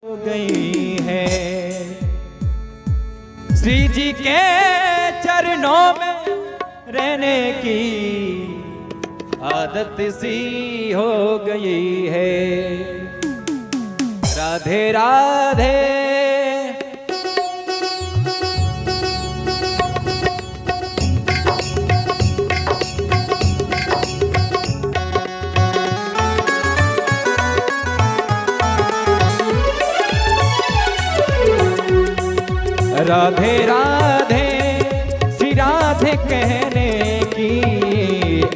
हो गई है श्री जी के चरणों में रहने की आदत सी हो गई है। राधे राधे राधे राधे श्री राधे कहने की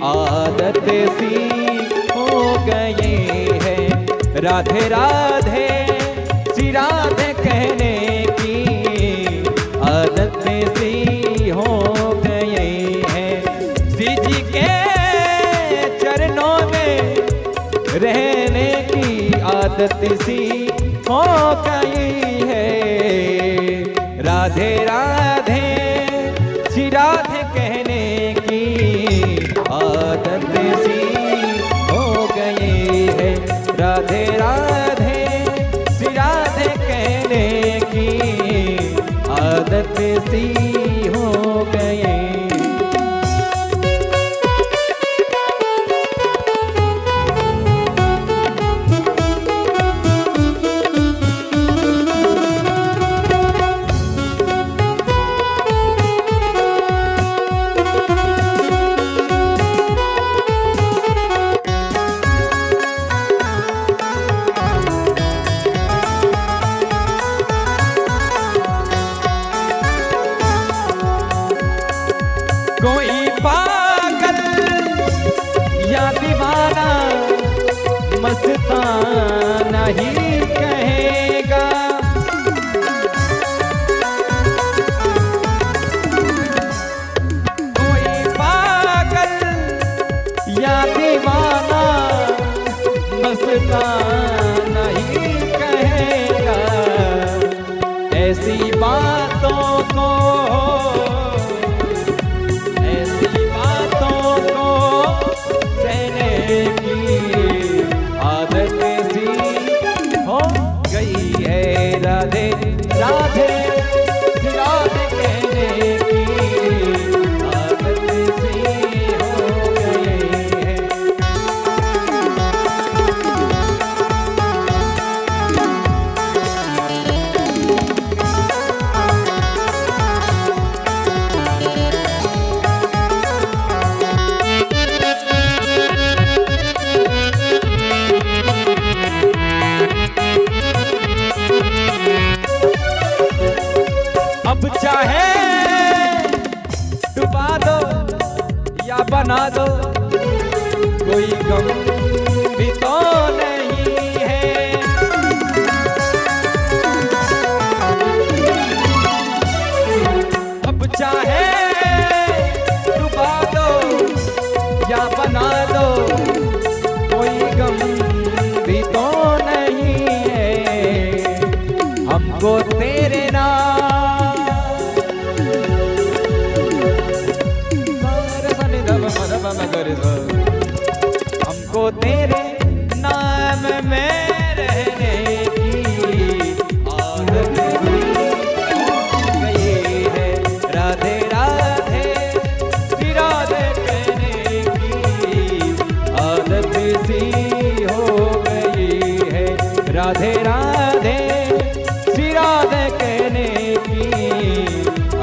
आदत सी हो गई है। राधे राधे श्री राधे कहने की आदत सी हो गई है। श्री जी के चरणों में रहने की आदत सी हो गई है। राधे राधे श्री राधे कहने की आदत सी हो गई है। राधे राधे श्री राधे कहने की आदत सी हो गई। कोई पागल या दीवाना मस्ताना ही कहेगा। कोई पागल या दीवाना मस्ताना ही कहेगा। ऐसी बातों को राधे राधे राधे कहने की आदत सी हो गई है। अब चाहे डुबा दो या बना दो कोई गम भी तो नहीं है। अब चाहे डुबा दो या बना दो कोई गम भी तो नहीं है। हमको तेरे नाम हमको तेरे नाम में रहने की आदत हो गई है। राधे राधे श्री राधे कहने की आदत सी हो गई है। राधे राधे श्री राधे कहने की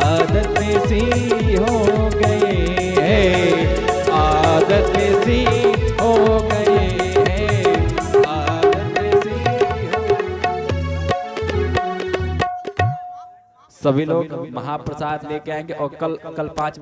आदत सी हो गई है। आदत सी हो गई है। आदत सी हो। सभी लोग महाप्रसाद लेके आएंगे और कल 5